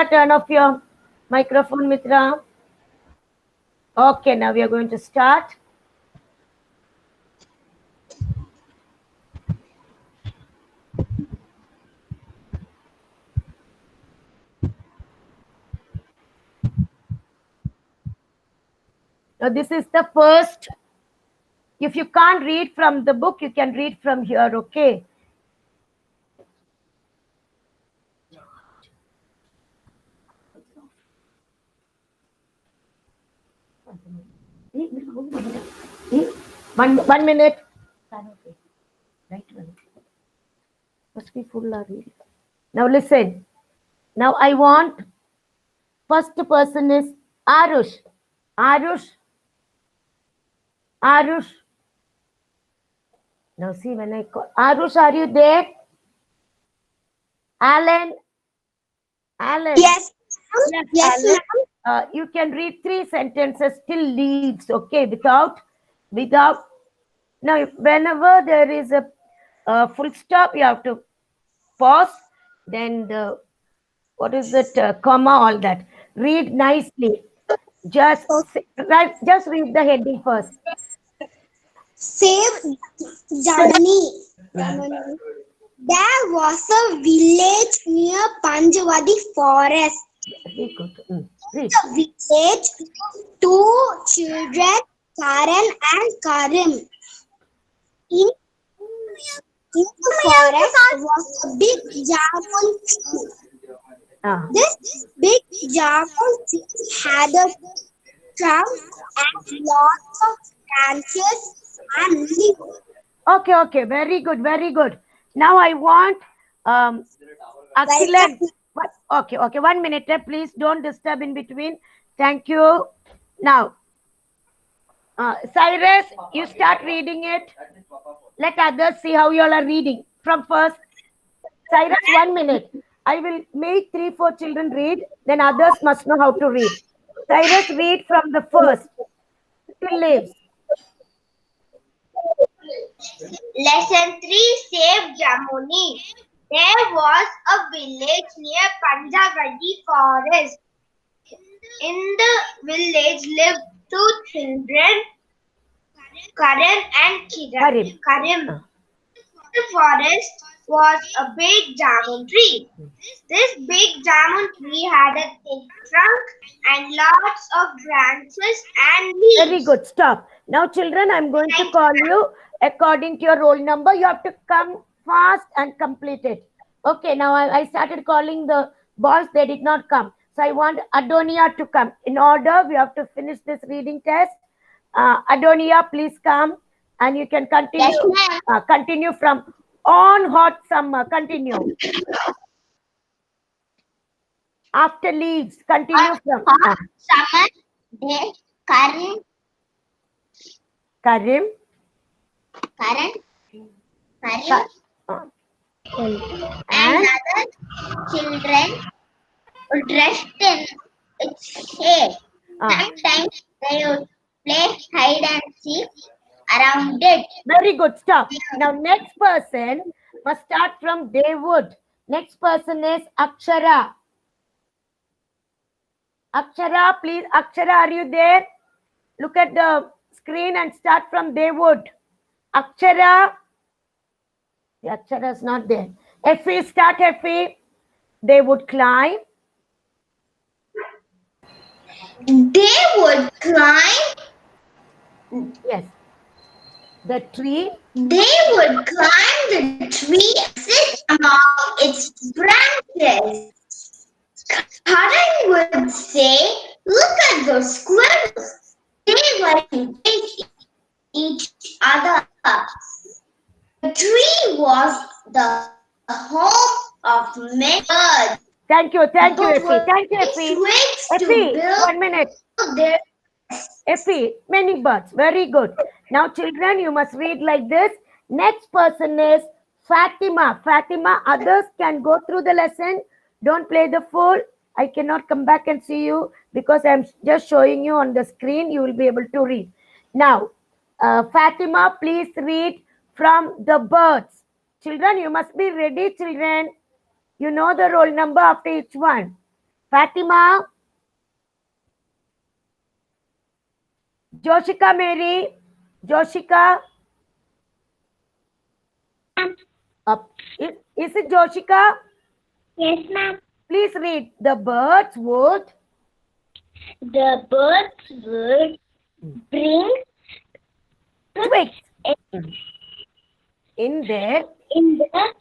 turn off your microphone, Mitra. Okay, now we are going to start. Now, this is the first. If you can't read from the book, you can read from here, okay? One minute. Right one. Must be full already. Now listen. Now I want first person is Arush. Arush. Arush. Now see when I call Arush, are you there? Alan. Alan. Yes. Yes, Yes, Alan. ma'am. You can read 3 sentences till leaves, okay? Without. Now, whenever there is a full stop, you have to pause. Then the what is it? Comma, all that. Read nicely. Just just read the heading first. Save Jamuni. There was a village near Panjwadi forest. Very good. Read. The village, two children, Karan and Karim. In, in the forest was a big jamun tree. This big jamun tree had a trunk and lots of branches and leaves. Okay. Very good. Very good. Now I want Akhilan. Okay. 1 minute. Please don't disturb in between. Thank you. Now, Cyrus, you start reading it. Let others see how you all are reading. From first, Cyrus, 1 minute. I will make 3-4 children read. Then others must know how to read. Cyrus, read from the first. Till leaves. Lesson 3, Save Jamuni. There was a village near Panjagadi forest. In the village lived 2 children, Karan and Karim. The forest was a big jamun tree. This big jamun tree had a thick trunk and lots of branches and leaves. Very good. Stop. Now, children, I'm going to call you according to your roll number. You have to come fast and complete it. Okay, now I started calling the boys. They did not come. So I want Adonia to come. In order, we have to finish this reading test. Adonia, please come. And you can continue. Yes, continue from on hot summer. Continue. After leaves. Continue from hot summer day, Karan Karim. and other children dressed in its hair. Sometimes they would play hide and seek around it. Very good. Stop. Now, next person must start from Dawood. Next person is Akshara. Akshara, please. Akshara, are you there? Look at the screen and start from Dawood. Akshara. The Akshara is not there. Effie, start Effie. They would climb. They would climb. Yes. The tree. They would climb the tree and sit among its branches. Karan would say, "Look at those squirrels. They were engaged each other." The tree was the home of many birds. Thank you, Effie. Effie, 1 minute. Effie, many birds. Very good. Now, children, you must read like this. Next person is Fatima. Fatima, others can go through the lesson. Don't play the fool. I cannot come back and see you because I'm just showing you on the screen. You will be able to read. Now, Fatima, please read from the birds. Children, you must be ready, children. You know the roll number after each one. Fatima. Joshika Mary. Joshika. Is it Joshika? Yes, ma'am. Please read. The birds would. The birds would bring Twigs. In their. in the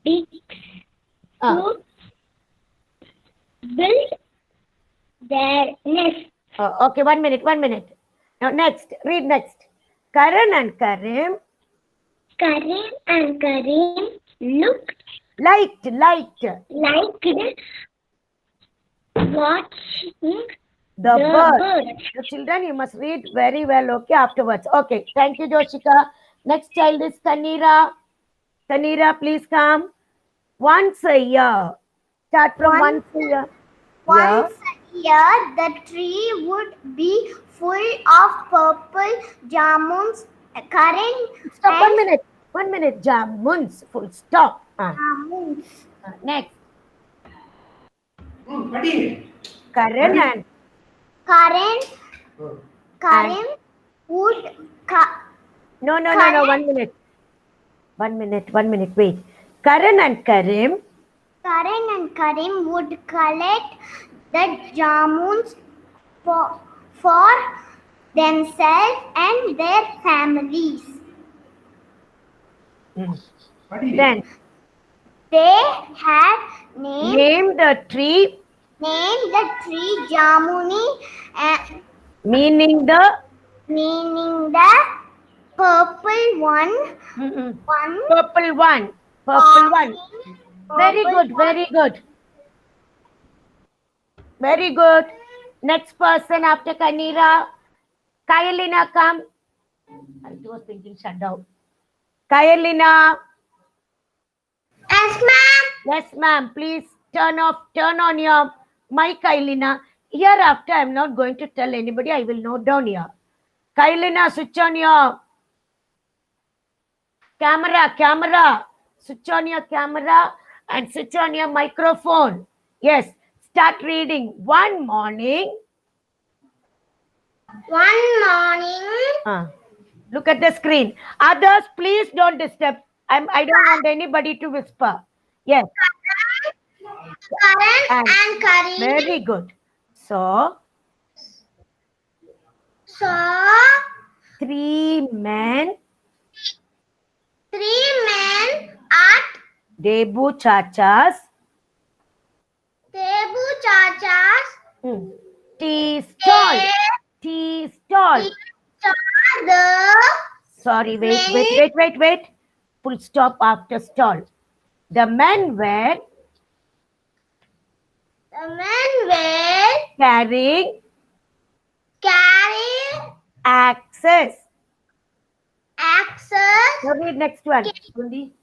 beaks to build their nest. Okay, 1 minute, 1 minute. Now next, read next. Karan and Karim. Karim and Karim looked Liked. liked watching The bird. bird. The children, you must read very well, okay, afterwards. Okay, thank you, Joshika. Next child is Tanira. Tanira, please come. Once a year. Start from once a year. Once a year, the tree would be full of purple jamuns, Karan Stop 1 minute. 1 minute. Jamuns. Full stop. jamuns. Next. Karan and Karim would No, 1 minute. 1 minute, 1 minute, wait. Karan and Karim would collect the jamuns for themselves and their families. then They had named name the tree the tree Jamuni, meaning the meaning the purple one. purple one. Purple one. Very good, very good. Very good. Next person after Kanira. Kayalina, come. I was thinking shut down. Kayalina. Yes, ma'am. Yes, ma'am. Please turn on your mic, Kayalina. Hereafter, I'm not going to tell anybody. I will note down here. Kayalina, switch on your camera. Switch on your camera and switch on your microphone. Yes. Start reading. One morning. Look at the screen. Others, please don't disturb. I don't want anybody to whisper. Yes. Karan and Karim Very good. So, three men at Debu Chacha's tea stall. Tea stall. Sorry, wait. Full stop after stall. The men were carrying axes. Now read next one. Read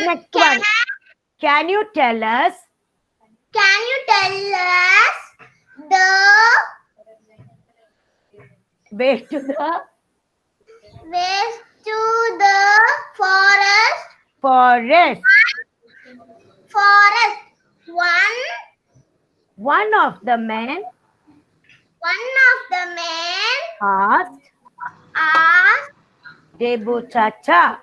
next one. Can you tell us the way to the ways to the forest? forest? One of the men asked Debu Chacha.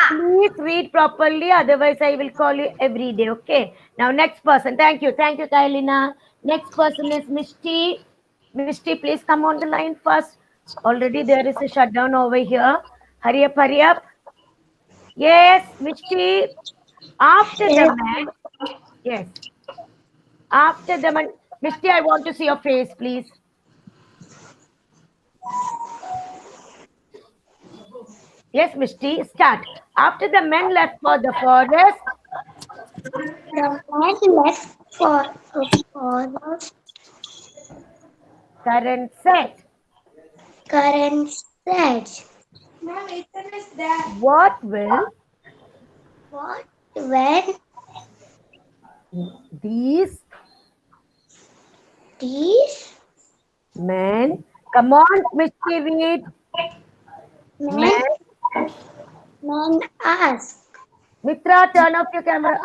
Please read properly, otherwise I will call you every day, okay? Now next person. Thank you, Kailina. Next person is Mishti. Mishti, please come on the line first. Already there is a shutdown over here. Hurry up. Yes, Mishti. After the man. Yes. After the man. Mishti, I want to see your face, please. Yes, Mishti, start. After the men left for the forest. Karan said. What will these men, come on, Mishti, read. Men ask. Mitra, turn off your camera.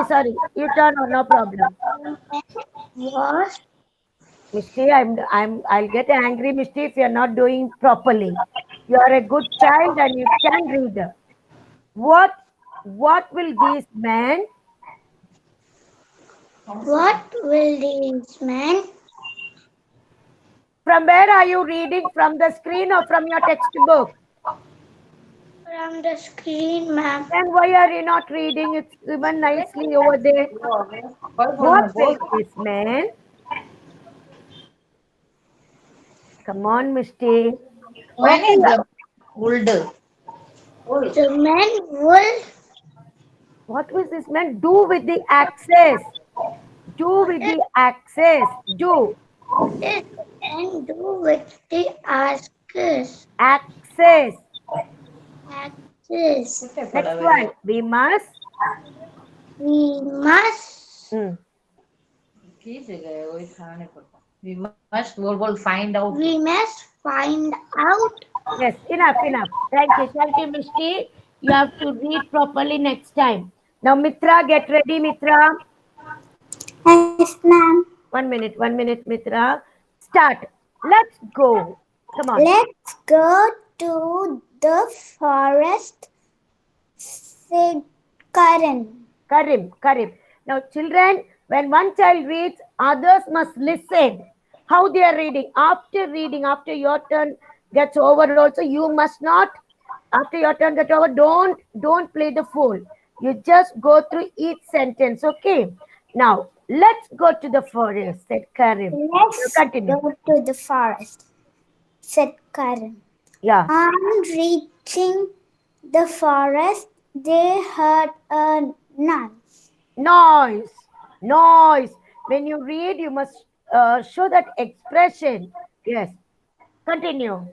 Sorry. You turn on, no problem. Was Mishti, I'll get angry, Mishti, if you're not doing properly. You're a good child and you can read. What will these men? what will these men From where are you reading? From the screen or from your textbook? from the screen, ma'am? Then why are you not reading? It's given nicely over there. What will this man? Come on, Mishti. The men will What will this man do with the axes? Do with the axes. Do. this and do with the ashes. Axes. Axis. Next one. We must. We must We must find out. we must find out. Yes, enough. Thank you, Mishti. You have to read properly next time. Now, Mitra, get ready, Mitra. Yes, ma'am. 1 minute, Mitra. Start. Let's go. Come on. Let's go to the forest, said Karan. Karim. Now, children, when one child reads, others must listen. How they are reading. After your turn gets over also, you must not, after your turn gets over, don't play the fool. You just go through each sentence, okay? Now, let's go to the forest, said Karim. Let's Continue. go to the forest, said Karan. Yeah. On reaching the forest, they heard a noise. Noise. When you read, you must show that expression. Yes. Continue.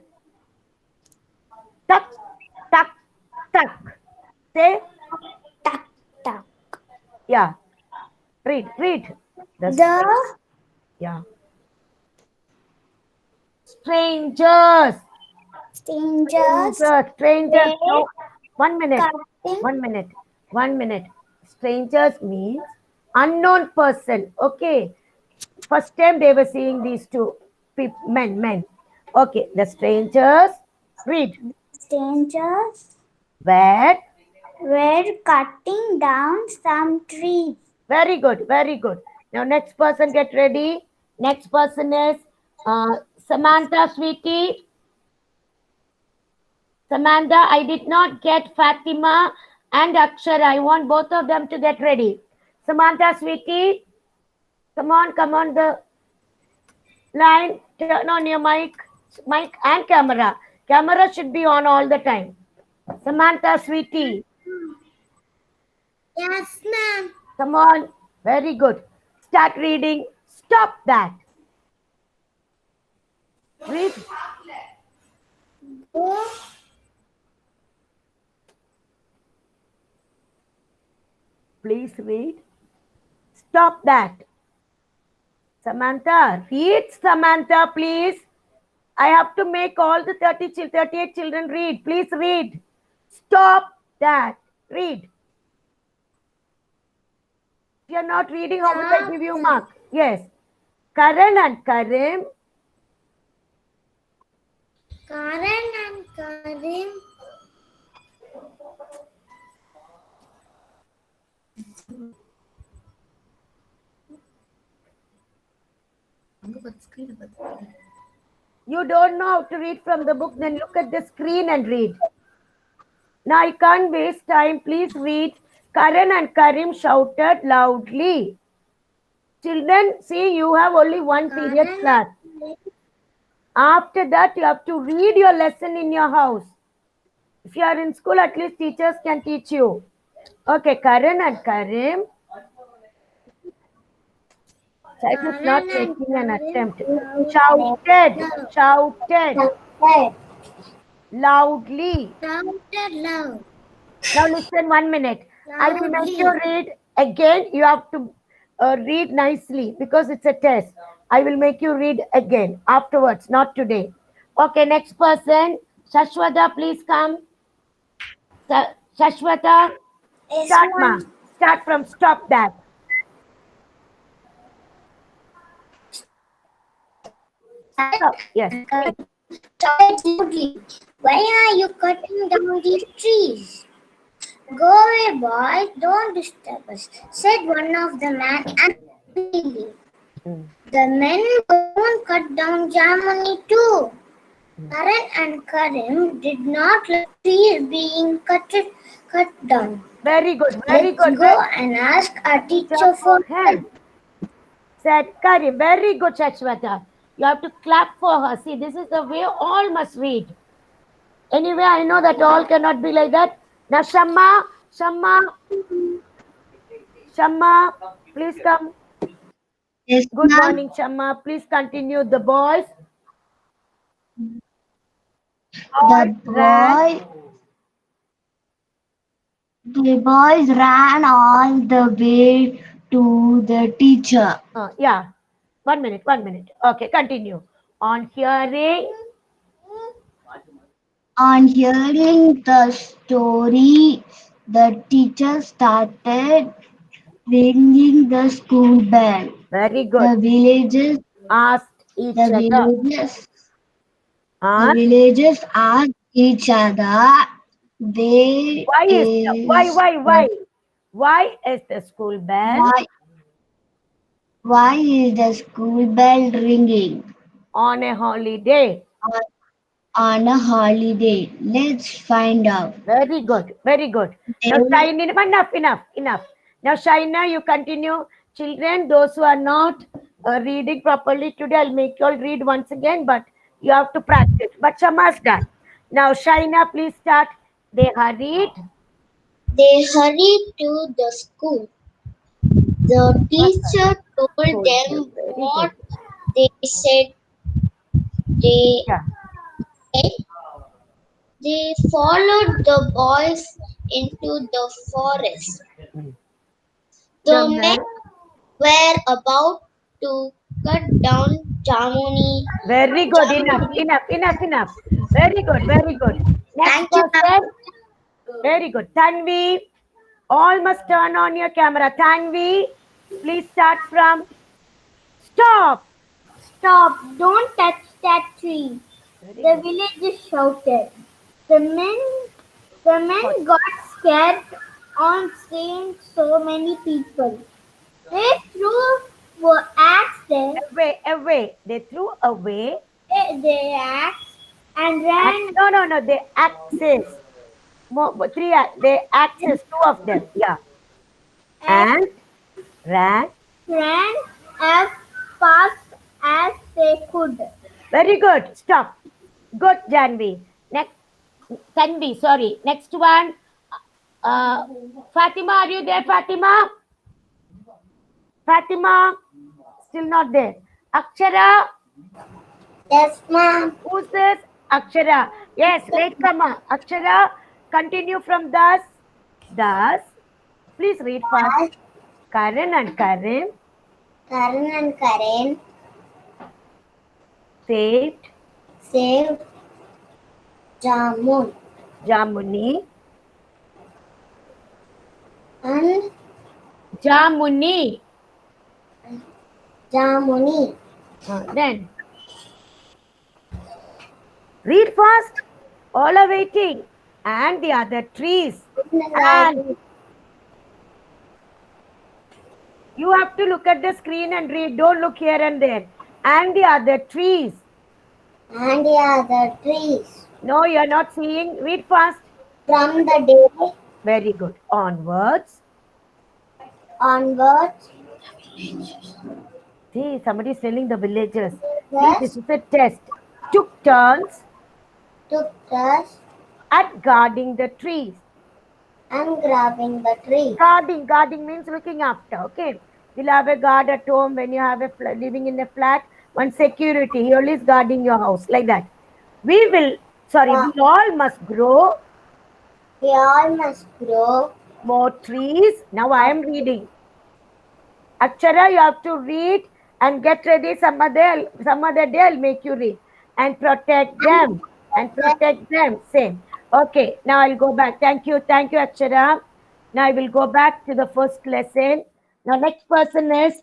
Tuck. Say. Tuck, tuck. Yeah. Read. Yeah. Strangers. No. 1 minute. Cutting. 1 minute. Strangers means unknown person. Okay. First time they were seeing these two men. Okay. The strangers. Read. Strangers Where? were cutting down some trees. Very good. Now, next person, get ready. Next person is Samantha, sweetie. Samantha, I did not get Fatima and Akshara. I want both of them to get ready. Samantha, sweetie. Come on, the line. Turn on your mic and camera. Camera should be on all the time. Samantha, sweetie. Yes, ma'am. Come on. Very good. Start reading. Stop that. Read. Go. Please read. Stop that. Samantha, read, Samantha, please. I have to make all the 38 children read. Please read. Stop that. Read. If you are not reading, how would I give you mark? Yes. Karan and Karim. You don't know how to read from the book, then look at the screen and read. Now I can't waste time. Please read. Karan and Karim shouted loudly. Children, see, you have only one period class. After that, you have to read your lesson in your house. If you are in school, at least teachers can teach you. Okay, Karan and Karim. Child is not making an attempt. Shouted. Loudly. Now listen 1 minute. I will make you read again. You have to read nicely because it's a test. I will make you read again afterwards, not today. Okay, next person. Shashwata, please come. Shashwata. Start, ma. Start from stop that. Stop. Yes. Why are you cutting down these trees? Go away, boy. Don't disturb us, said one of the men angrily. The men don't cut down Jamuni too. Karan and Karim did not like trees being cut down. Very good. Very Let's good. go and ask our teacher for help. Said Karim. Very good, Shashwata. You have to clap for her. See, this is the way all must read. Anyway, I know that all cannot be like that. Now, Shamma, please come. Yes, Good ma'am. morning, Shamma. Please continue. The boys. The boys ran all the way to the teacher. Yeah. 1 minute. Okay, continue. On hearing the story, the teacher started ringing the school bell. very good. The villagers Asked each the other. villagers the Asked, villagers asked each other why why is is why is the school bell why is the school bell ringing on a holiday? on a holiday? Let's find out. Very good. Now, Shaina, enough. Now, Shaina, you continue. Children, those who are not reading properly today, I'll make you all read once again, but you have to practice. But Shama's done. Now, Shaina, please start. They hurried. They hurried to the school. The teacher told them what they said. They followed the boys into the forest. The men were about to cut down Jamuni. Very good. Enough. Very good. Next person. Very good. Tanvi, all must turn on your camera. Tanvi, please start from stop. Stop! Don't touch that tree. The villagers shouted. The men got scared on seeing so many people. They threw axes. Away. They threw away. Their axe and ran. No. They axes. Three. They axes. Two of them. Yeah. And ran As fast as they could. Very good. Stop. Good, Janvi. Next, Tanvi. Sorry. Next one. Fatima, are you there, Fatima? Still not there. Akshara. Yes, ma'am. Who's this? Akshara. Yes, right, Kama. Akshara, continue from thus. Please read fast. Karan and Karim saved Jamuni and Jamuni. Then read fast. All are waiting. And the other trees. And you have to look at the screen and read. Don't look here and there. And the other trees. No, you're not seeing. Read fast. From the day Very good. Onwards. See, somebody is telling the villagers. See, this is a test. Took turns at guarding the trees. and grabbing the tree. Guarding means looking after. Okay. You'll have a guard at home when you have a living in a flat. One security. He always guarding your house. Like that. We all must grow. We all must grow More trees. Now I am reading. Akshara, you have to read and get ready. Some other day I'll make you read. And protect them. Same. Okay. Now I'll go back. Thank you, Akshara. Now I will go back to the first lesson. Now next person is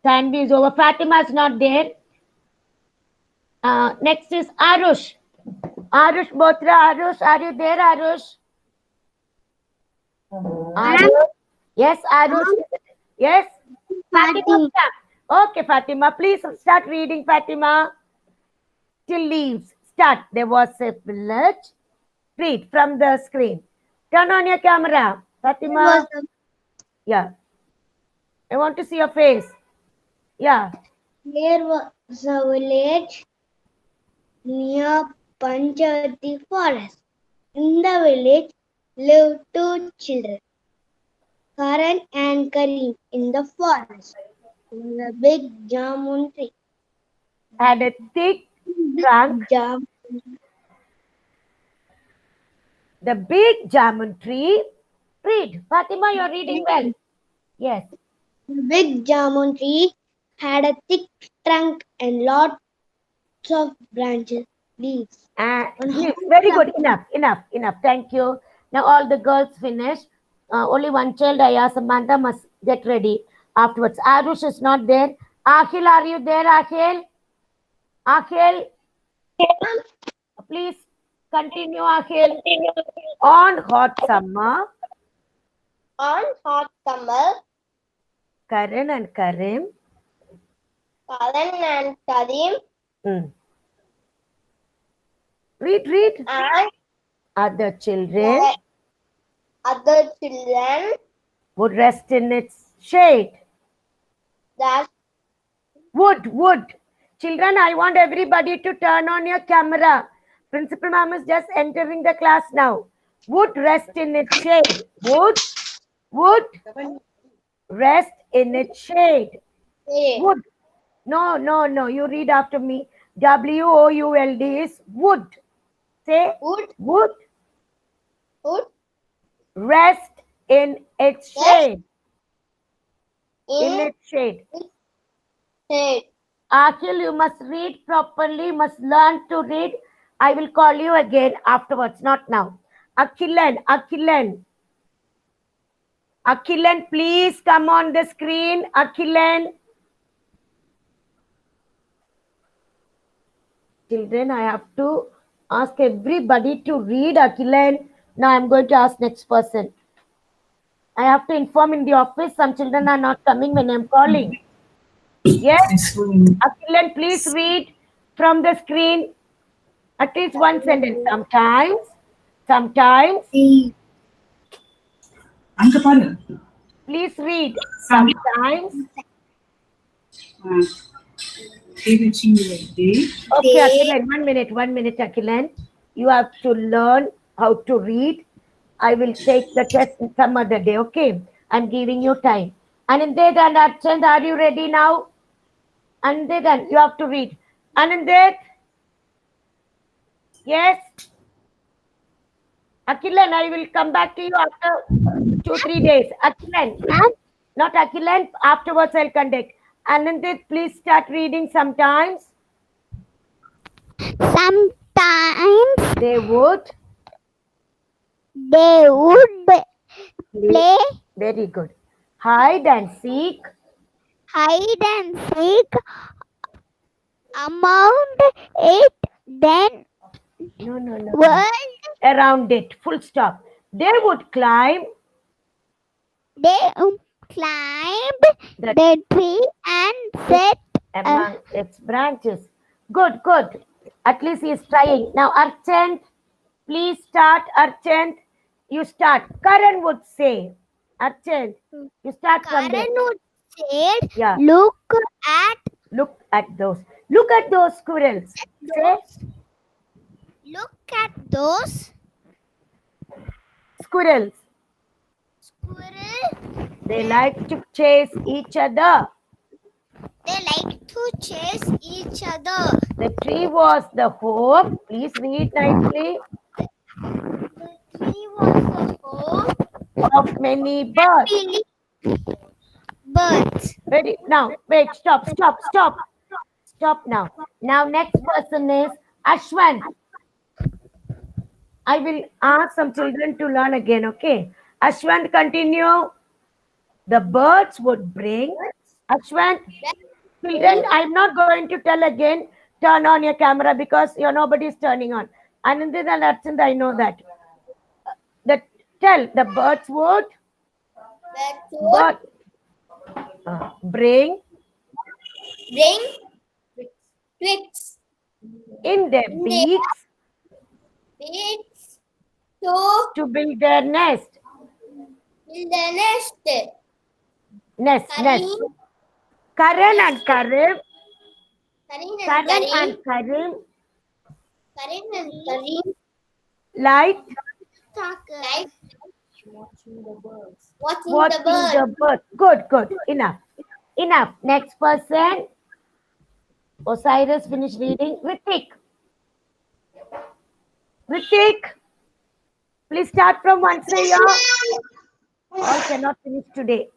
Tanvi is over. Fatima is not there. Next is Arush. Arush Botra. Arush, are you there, Arush? Arush? Yes, Arush. Yes? Fatima. Okay, Fatima. Please start reading, Fatima. Till leaves. Start. There was a village. Read from the screen. Turn on your camera, Fatima. Yeah. I want to see your face. Yeah. There was a village near Panchavati forest. In the village lived two children, Karan and Karim. In the forest was a big jamun tree. Had a thick trunk. The big jamun tree. Read. Fatima, you're reading well. Yes. The big jamun tree had a thick trunk and lots of branches, leaves. Very good. Enough. Thank you. Now all the girls finished. Only one child, I asked Samantha, must get ready afterwards. Arush is not there. Akhil, are you there, Akhil? Akhil? Please continue, Akhil. On hot summer. On hot summer, Karan and Karim. Karan and Karim Read. and Other children other children would rest in its shade. that Wood. Children, I want everybody to turn on your camera. Principal ma'am is just entering the class now. Would rest in its shade. Would rest in its shade. Would. No. You read after me. WOULD is would. Say would rest in its shade. In its shade. Akhil, you must read properly, must learn to read. I will call you again afterwards, not now. Akhilan, please come on the screen. Akhilan. Children, I have to ask everybody to read, Akhilan. Now I'm going to ask next person. I have to inform in the office some children are not coming when I'm calling. Yes? Akhilan, please read from the screen at least one sentence. Sometimes. Please read. Sometimes. Okay, Akhilan, 1 minute, Akhilan. You have to learn how to read. I will take the test some other day, okay? I'm giving you time. Anandet and Archand, are you ready now? Anandet, you have to read. Anandet? Yes? Akhilan, I will come back to you after 2-3 days. Akhilan, not Akhilan, afterwards I'll conduct. Anandet, please start reading sometimes. Sometimes They would play very good. Hide and seek among it, then no. world Around it. Full stop. They would climb the tree and sit among its branches. Good. At least he is trying. Now, Archant, please start. Archant, you start. Karan would say. Archant, you start from there. Karan would say, Yeah. Look at those squirrels. Say, look at those squirrels. They like to chase each other. The tree was the home. Please read nicely. The tree was the home Of many birds. Ready? Now, wait, stop now. Now, next person is Ashwan. I will ask some children to learn again, okay? Ashwant, continue. The birds would bring. Ashwant, children, I'm not going to tell again, turn on your camera because nobody is turning on. Anandita and Archand, I know that. Tell, the birds would bird, bring twigs in their in their beaks beaks to to build their nest. build a nest. Nest. Karan and Karim. Karan and Karim. Karin and Karim Light like watching watching the birds. Good. Enough. Next person. Osiris finished reading. Ritik. Please start from one say all cannot finish today.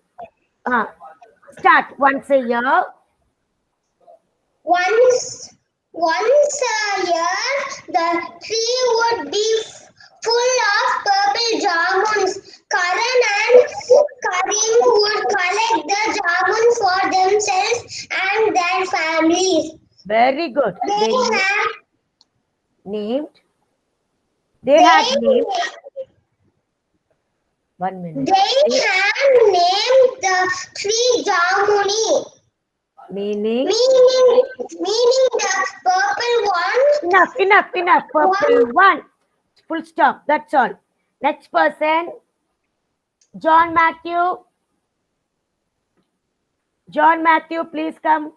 Start once a year. Once a year, the tree would be full of purple jamuns. Karan and Karim would collect the jamun for themselves and their families. Very good. They had named. 1 minute. They had named the tree Jamuni. Meaning the purple one. Enough. Purple one. Full stop. That's all. Next person. John Matthew, please come.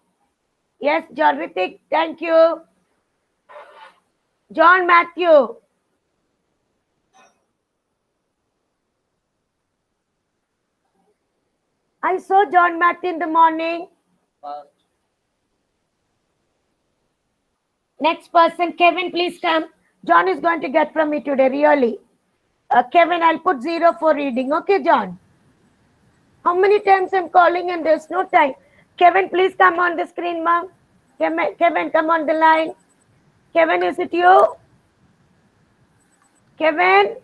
Yes, John Ritik. Thank you. John Matthew. I saw John Matthew in the morning. Next person, Kevin, please come. John is going to get from me today, really. Kevin, I'll put 0 for reading. Okay, John? How many times I'm calling and there's no time? Kevin, please come on the screen, ma'am. Kevin, come on the line. Kevin, is it you? Kevin?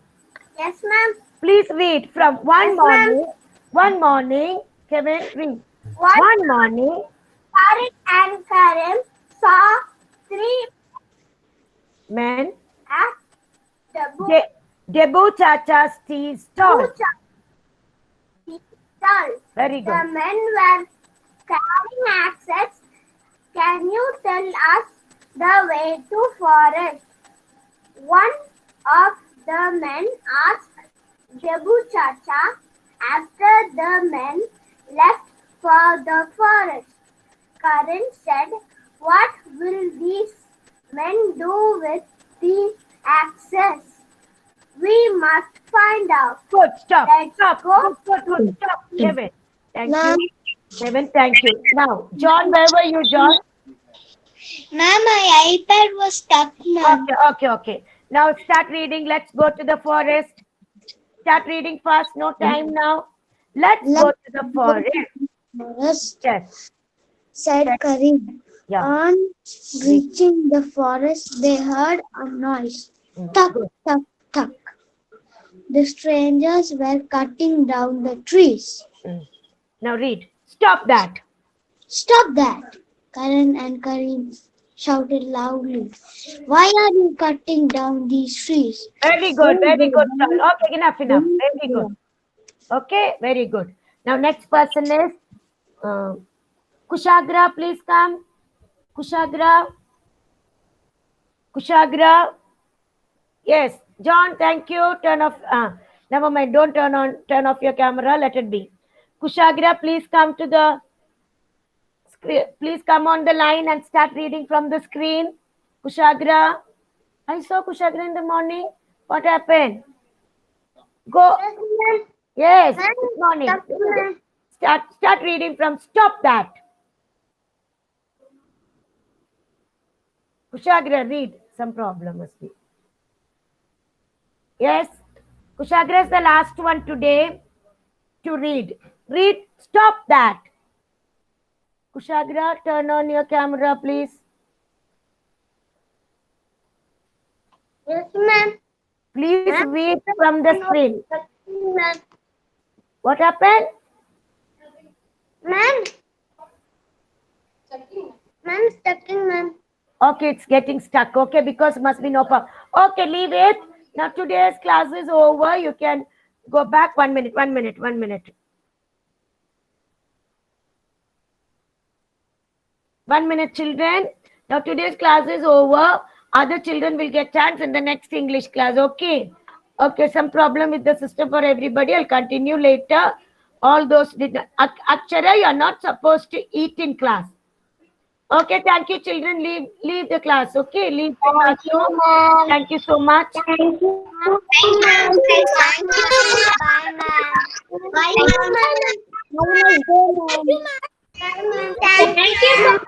Yes, ma'am. Please read from one morning. Kevin, read. One morning. Karan and Karim saw 3 men at Debu Chacha's tea stall. Very good. The men were carrying axes. Can you tell us the way to forest? One of the men asked Debu Chacha after the men left for the forest. Karan said, "What will these men do with these axes? We must find out." Good, stop. Let's Stop. go. Good. Stop, Kevin. Thank you. Kevin, thank you. Now, John, where were you, John? Ma'am, my iPad was stuck, ma'am. Okay. Now start reading. Let's go to the forest. Start reading fast. No time now. Let's go to the forest. Yes. Said Karim. Yeah. On reaching the forest, they heard a noise. Tuck. The strangers were cutting down the trees. Now read. Stop that. Stop that! Karan and Karim shouted loudly. Why are you cutting down these trees? Very good. Okay, enough. Very good. Okay, very good. Now next person is Kushagra, please come. Kushagra. Yes. John, thank you. Turn off. Never mind. Don't turn off your camera. Let it be. Kushagra, please come to the screen. Please come on the line and start reading from the screen. Kushagra. I saw Kushagra in the morning. What happened? Go. Yes. Good morning. Start reading from stop that. Kushagra, read. Some problem must be. Yes. Kushagra is the last one today to read. Read. Stop that. Kushagra, turn on your camera, please. Yes, ma'am. Please Ma'am? read from the screen. Ma'am. What happened? Ma'am. Ma'am, stucking, ma'am. Okay, it's getting stuck. Okay, because must be no problem. Okay, leave it. Now today's class is over. You can go back. 1 minute, 1 minute, 1 minute. 1 minute, children. Now today's class is over. Other children will get chance in the next English class. Okay. Okay, some problem with the system for everybody. I'll continue later. All those did not. Akshara, you are not supposed to eat in class. Okay, thank you, children. Leave the class. Okay, leave the classroom. ma'am. Thank you so much. Thank you. Thank you. Thank you. Bye, ma'am. Bye, Have a nice day, ma'am. Thank you. Thank you.